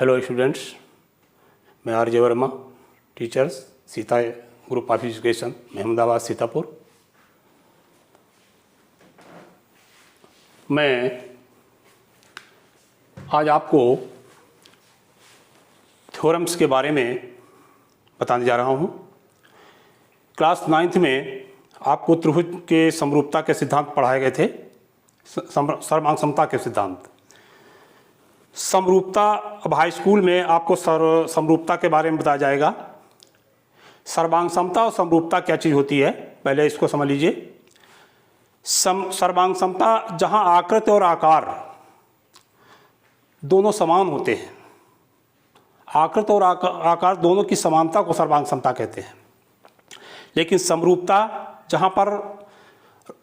Hello students, मैं R J Verma, teachers Sita group of education Mahmudabad Sitapur. मैं आज आपको थ्योरम्स के बारे में बताने जा रहा हूँ। क्लास 9th में आपको त्रिभुज के समरूपता के सिद्धांत पढ़ाए गए थे, सर्वांग समता के सिद्धांत। समरूपता, अब हाई स्कूल में आपको समरूपता के बारे में बताया जाएगा। सर्वांग समता और समरूपता क्या चीज़ होती है, पहले इसको समझ लीजिए। सर्वांग समता जहाँ आकृति और आकार दोनों समान होते हैं, आकृति और आकार दोनों की समानता को सर्वांग समता कहते हैं। लेकिन समरूपता जहाँ पर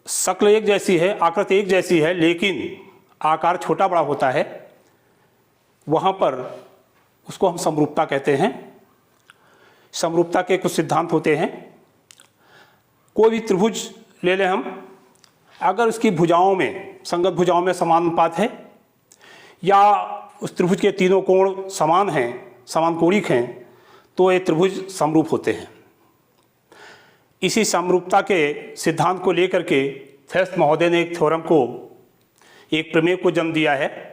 शक्ल एक जैसी है, आकृति एक जैसी है, लेकिन आकार छोटा बड़ा होता है, वहाँ पर उसको हम समरूपता कहते हैं। समरूपता के कुछ सिद्धांत होते हैं। कोई भी त्रिभुज ले लें हम, अगर उसकी भुजाओं में, संगत भुजाओं में समान अनुपात है या उस त्रिभुज के तीनों कोण समान हैं, समान कोणिक हैं, तो ये त्रिभुज समरूप होते हैं। इसी समरूपता के सिद्धांत को लेकर के थेल्स महोदय ने एक थ्योरम को, एक प्रमेय को जन्म दिया है,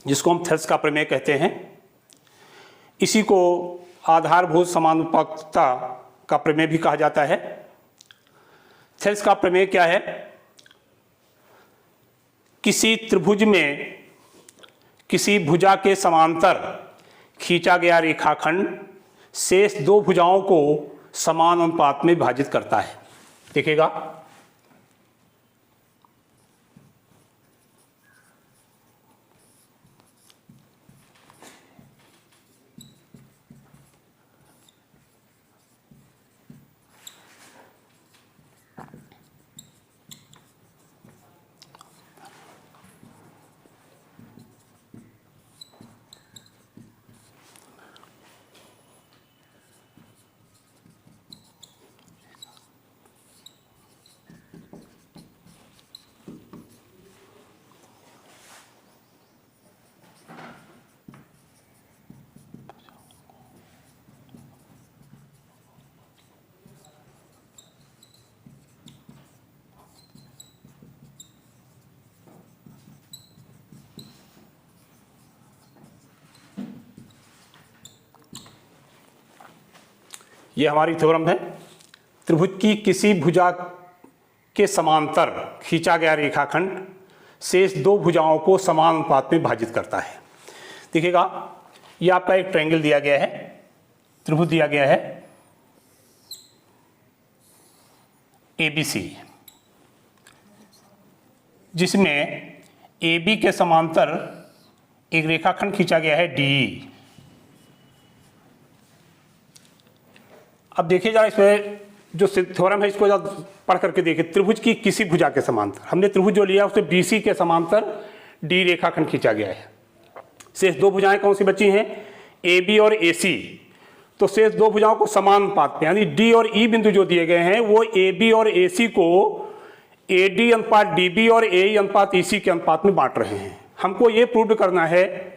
जिसको हम थेल्स का प्रमेय कहते हैं। इसी को आधारभूत समानुपातता का प्रमेय भी कहा जाता है। थेल्स का प्रमेय क्या है? किसी त्रिभुज में किसी भुजा के समांतर खींचा गया रेखाखंड शेष दो भुजाओं को समान अनुपात में विभाजित करता है। देखिएगा, ये हमारी थ्योरम है। त्रिभुज की किसी भुजा के समांतर खींचा गया रेखाखंड शेष दो भुजाओं को समान अनुपात में विभाजित करता है। देखिएगा, ये आपका एक ट्रायंगल दिया गया है, त्रिभुज दिया गया है ABC, जिसमें AB के समांतर एक रेखाखंड खींचा गया है DE। अब देखिए जरा, इसमें जो थ्योरम है इसको जरा पढ़ करके देखिए। त्रिभुज की किसी भुजा के समांतर, हमने त्रिभुज जो लिया उससे BC के समांतर D रेखाखंड खींचा गया है। शेष दो भुजाएं कौन सी बची हैं? AB और AC। तो शेष दो भुजाओं को समान अनुपात में, यानी D और E बिंदु जो दिए गए हैं वो AB और AC को AD अनुपात DB और AE अनुपात EC के अनुपात में बांट रहे हैं। हमको ये प्रूव करना है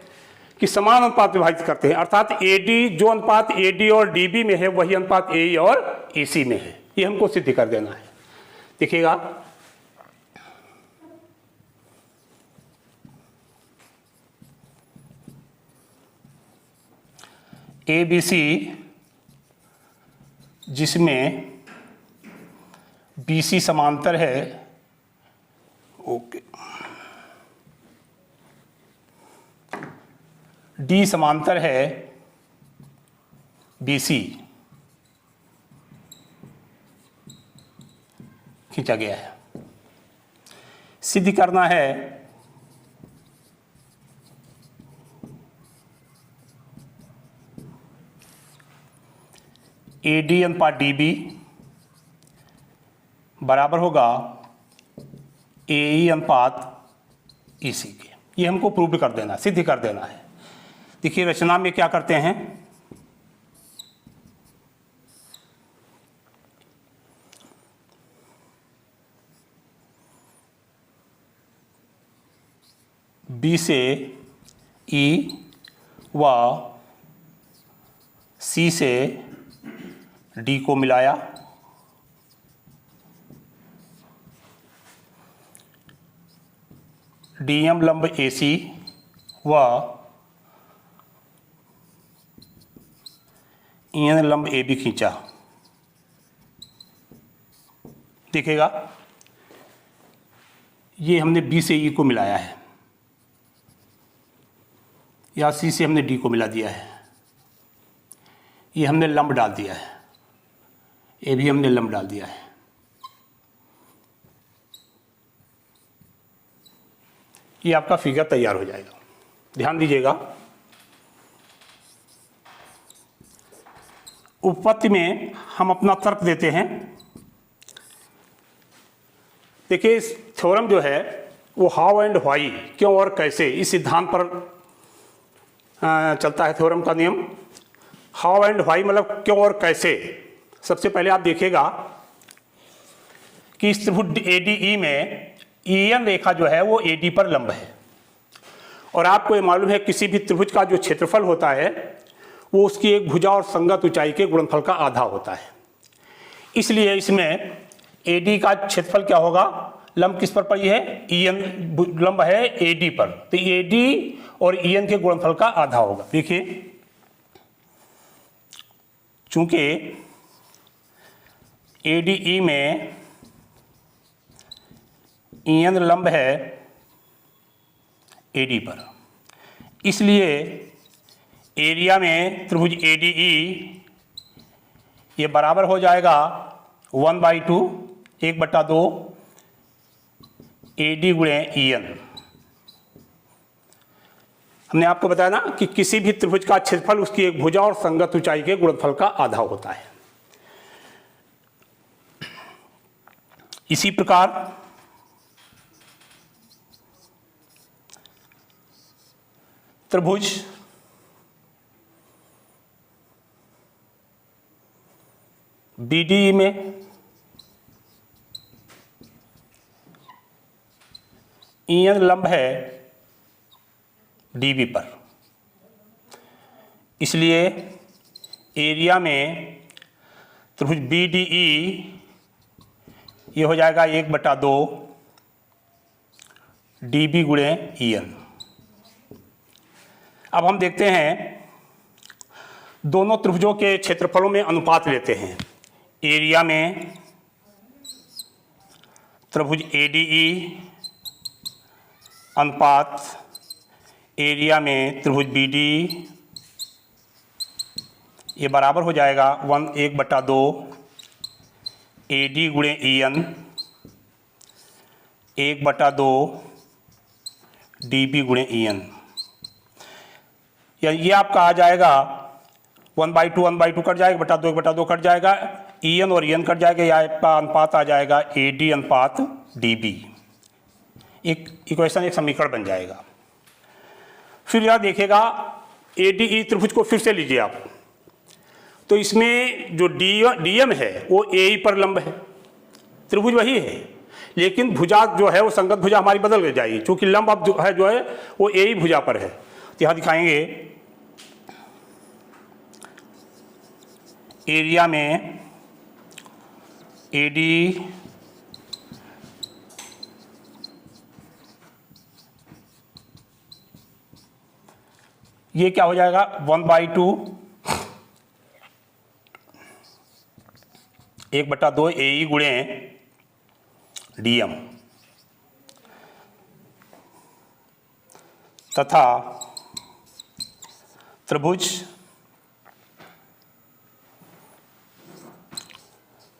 कि समान अनुपात विभाजित करते हैं, अर्थात AD, जो अनुपात AD और DB में है वही अनुपात AE और EC में है। ये हमको सिद्ध कर देना है। देखिएगा, ABC जिसमें BC समांतर है, ओके, D समांतर है BC, खींचा गया है। सिद्ध करना है AD अनुपात DB बराबर होगा AE अनुपात EC के। ये हमको प्रूव कर देना, सिद्ध कर देना है। देखिए रचना में क्या करते हैं, बी से ई व सी से डी को मिलाया, डीएम लंब एसी व ईएन लंब एबी खींचा। देखिएगा ये हमने बी से ई को मिलाया है, या सी से हमने डी को मिला दिया है, ये हमने लंब डाल दिया है, ये भी हमने लंब डाल दिया है। ये आपका फिगर तैयार हो जाएगा। ध्यान दीजिएगा, उत्पत्ति में हम अपना तर्क देते हैं। देखिए इस थ्योरम जो है वो हाउ एंड व्हाई, क्यों और कैसे, इस सिद्धांत पर चलता है थ्योरम का नियम। हाउ एंड व्हाई मतलब क्यों और कैसे। सबसे पहले आप देखिएगा कि इस त्रिभुज ADE में EN रेखा जो है वो AD पर लंब है, और आपको ये मालूम है किसी भी त्रिभुज का जो क्षेत्रफल होता है वो उसकी एक भुजा और संगत ऊंचाई के गुणनफल का आधा होता है। इसलिए इसमें AD का क्षेत्रफल क्या होगा, लंब किस पर पड़ी है, EN लंब है AD पर, तो AD और EN के गुणनफल का आधा होगा। देखिए चूंकि ADE में EN लंब है AD पर, इसलिए एरिया में त्रिभुज ADE ये बराबर हो जाएगा 1/2 1/2 AD गुणे EN। हमने आपको बताया ना कि किसी भी त्रिभुज का क्षेत्रफल उसकी एक भुजा और संगत ऊंचाई के गुणनफल का आधा होता है। इसी प्रकार त्रिभुज BDE में EN लंब है DB पर, इसलिए एरिया में त्रिभुज BDE ये हो जाएगा 1/2 DB गुणे EN। अब हम देखते हैं दोनों त्रिभुजों के क्षेत्रफलों में अनुपात लेते हैं। एरिया में त्रिभुज ADE अनुपात एरिया में त्रिभुज BDE ये बराबर हो जाएगा 1/2 AD गुणे EN 1/2 DB गुणे EN। या ये आपका आ जाएगा 1/2 कट जाएगा, 1/2 कट जाएगा, EN और EN कट जाएगा, या आपका अनुपात आ जाएगा AD अनुपात DB। एक इक्वेशन, एक समीकरण बन जाएगा। फिर यह देखिएगा ADE त्रिभुज को फिर से लीजिए आप, तो इसमें जो DM है वो AE पर लंब है, त्रिभुज वही है, लेकिन भुजा जो है वो संगत भुजा हमारी बदल जाएगी, क्योंकि लंब अब जो है वो AE भुजा पर है। तो यहाँ दिखाएंगे एरिया में AD ये क्या हो जाएगा 1/2 1/2 AE गुणे DM तथा त्रिभुज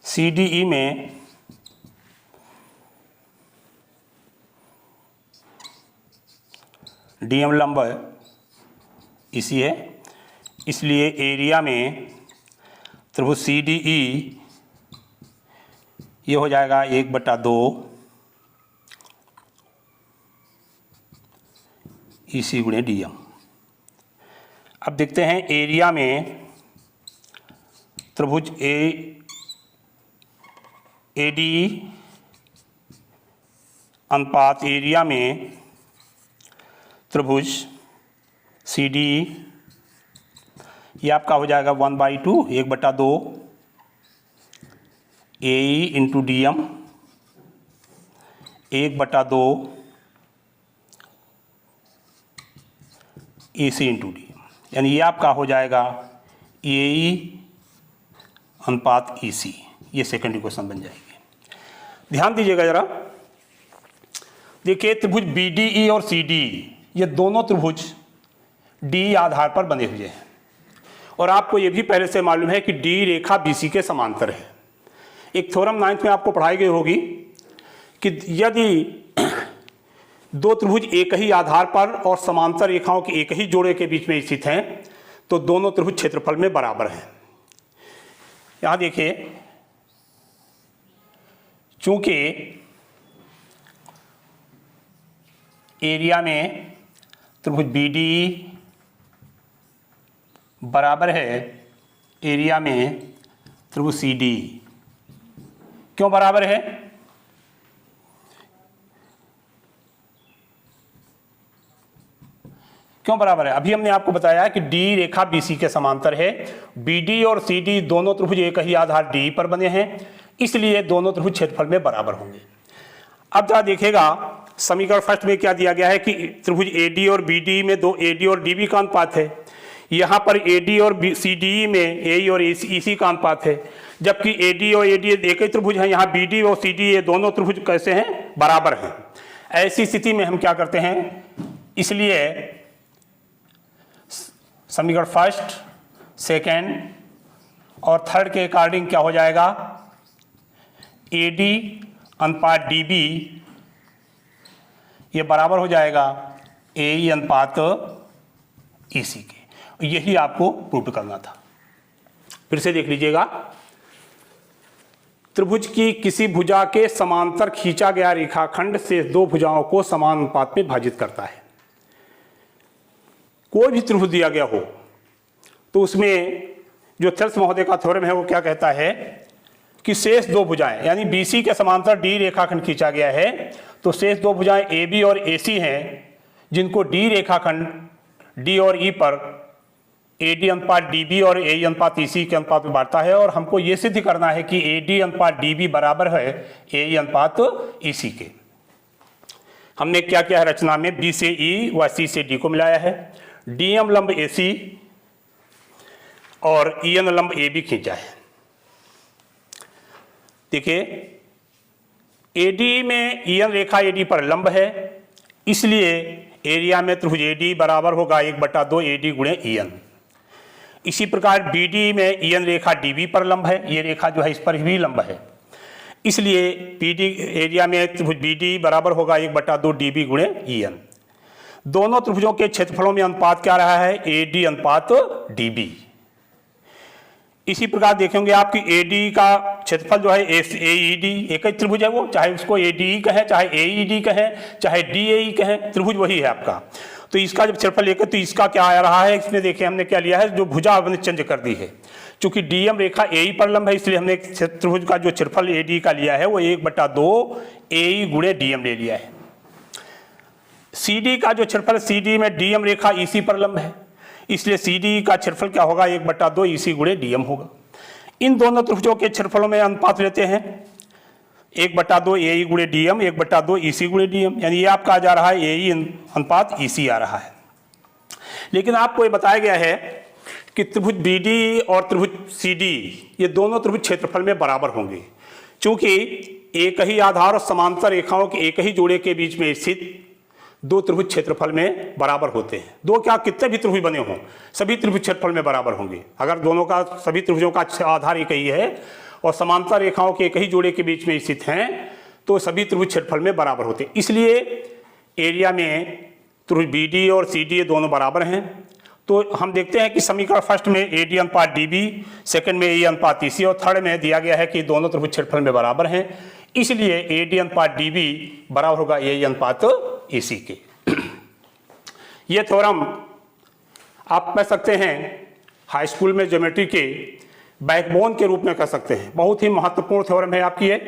CDE में DM लंब इसी है, इसलिए एरिया में त्रिभुज CDE ये हो जाएगा 1/2 EC गुणे DM। अब देखते हैं एरिया में त्रिभुज ADE अनुपात एरिया में त्रिभुज CDE ये आपका हो जाएगा 1/2 1/2 AE into DM 1/2 AC into DM, यानी ये आपका हो जाएगा AE अनुपात EC। ये सेकेंड इक्वेशन बन जाएगी। ध्यान दीजिएगा जरा, देखिए त्रिभुज BDE और CDE ये दोनों त्रिभुज D आधार पर बने हुए हैं और आपको ये भी पहले से मालूम है कि D रेखा BC के समांतर है। एक थ्योरम 9th में आपको पढ़ाई गई होगी कि यदि दो त्रिभुज एक ही आधार पर और समांतर रेखाओं के एक ही जोड़े के बीच में स्थित हैं तो दोनों त्रिभुज क्षेत्रफल में बराबर हैं। यहां देखिए, चूंकि एरिया में त्रिभुज BDE बराबर है एरिया में त्रिभुज CDE। क्यों बराबर है? क्यों बराबर है? अभी हमने आपको बताया कि D रेखा BC के समांतर है, BD और CD दोनों त्रिभुज एक ही आधार D पर बने हैं, इसलिए दोनों त्रिभुज क्षेत्रफल में बराबर होंगे। अब जरा देखिएगा समीकरण फर्स्ट में क्या दिया गया है कि त्रिभुज AD और BD में दो AD और DB का अनुपात है। यहाँ पर AD और CDE में AE और EC का अनुपात है, जबकि AD और AD एक ही त्रिभुज है। यहाँ BD और CD ये दोनों त्रिभुज कैसे हैं? बराबर हैं। ऐसी स्थिति में हम क्या करते हैं, इसलिए समीकरण फर्स्ट, सेकेंड और थर्ड के अकॉर्डिंग क्या हो जाएगा, AD अनुपात DB ये बराबर हो जाएगा AE अनुपात EC के। यही आपको प्रूव करना था। फिर से देख लीजिएगा, त्रिभुज की किसी भुजा के समांतर खींचा गया रेखाखंड से दो भुजाओं को समान अनुपात में भाजित करता है। कोई भी त्रिभुज दिया गया हो तो उसमें जो थेल्स महोदय का थ्योरम है वो क्या कहता है कि शेष दो भुजाएं, यानी BC के समांतर D रेखाखंड खींचा गया है तो शेष दो भुजाएं AB और AC हैं, जिनको D रेखाखंड D और E पर AD अनुपात DB और AE अनुपात EC के अनुपात में बांटता है। और हमको ये सिद्ध करना है कि AD अनुपात DB बराबर है AE अनुपात EC के। हमने क्या किया है रचना में, B से E व C से D को मिलाया है, DM लंब AC और EN लंब AB खींचा है। देखिए AD में EN रेखा AD पर लंब है, इसलिए एरिया में त्रिभुज AD बराबर होगा 1/2 AD गुणे EN। इसी प्रकार BD में EN रेखा DB पर लंब है, ये रेखा जो है इस पर भी लंब है, इसलिए BD एरिया में त्रिभुज BD बराबर होगा 1/2 DB गुणे EN। दोनों त्रिभुजों के क्षेत्रफलों में अनुपात क्या रहा है, AD अनुपात DB। इसी प्रकार देखेंगे आपकी AD का क्षेत्रफल जो है AED, एक ही त्रिभुज है वो, चाहे उसको ADE कहें, चाहे AED कहें, चाहे DAE कहें, त्रिभुज वही है आपका। तो इसका जब क्षेत्रफल लेकर तो इसका क्या आ रहा है, इसमें देखिए हमने क्या लिया है, जो भुजा हमने चेंज कर दी है। चूंकि DM रेखा AE पर लंब है, इसलिए हमने त्रिभुज का जो क्षेत्रफल AD का लिया है वो 1/2 AE गुणे DM ले लिया है। CD का जो क्षेत्रफल CD में DM रेखा EC पर लंब है, इसलिए CD का क्षेत्रफल क्या होगा, 1/2 EC गुणे DM होगा। इन दोनों त्रिभुजों के क्षेत्रफलों में अनुपात लेते हैं 1/2 AE गुणे DM 1/2 EC गुणे DM, यानी ये आपका आ जा रहा है AE अनुपात EC आ रहा है। लेकिन आपको ये बताया गया है कि त्रिभुज BD और त्रिभुज CD ये दोनों त्रिभुज क्षेत्रफल में बराबर होंगे, क्योंकि एक ही आधार और समांतर रेखाओं के एक ही जोड़े के बीच में स्थित दो त्रिभुज क्षेत्रफल में बराबर होते हैं। दो क्या, कितने भी त्रिभुज बने हों, सभी त्रिभुज क्षेत्रफल में बराबर होंगे। अगर दोनों का, सभी त्रिभुजों का आधार एक ही है और समांतर रेखाओं के एक ही जोड़े के बीच में स्थित हैं तो सभी त्रिभुज क्षेत्रफल में बराबर होते हैं। इसलिए एरिया में त्रिभुज BD और CD ये दोनों बराबर हैं। तो हम देखते हैं कि समीकरण फर्स्ट में AD अनुपात DB, सेकंड में AE अनुपात EC और थर्ड में दिया गया है कि दोनों त्रिभुज क्षेत्रफल में बराबर हैं, इसलिए AD अनुपात DB बराबर होगा AE अनुपात EC के। ये थ्योरम आप कह सकते हैं हाई स्कूल में ज्योमेट्री के बैकबोन के रूप में कह सकते हैं। बहुत ही महत्वपूर्ण थ्योरम है आपकी ये,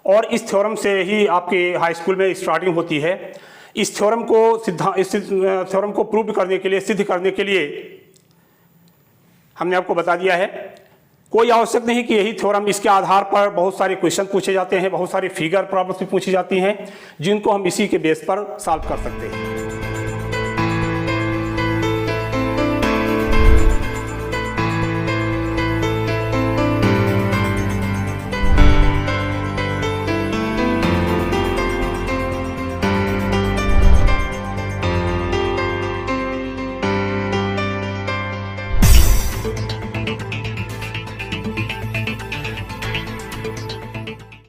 और इस थ्योरम से ही आपके हाई स्कूल में स्टार्टिंग होती है। इस थ्योरम को प्रूव करने के लिए, सिद्ध करने के लिए हमने आपको बता दिया है। कोई आवश्यक नहीं कि यही थ्योरम, इसके आधार पर बहुत सारे क्वेश्चन पूछे जाते हैं, बहुत सारी फिगर प्रॉब्लम्स भी पूछी जाती हैं जिनको हम इसी के बेस पर सॉल्व कर सकते हैं।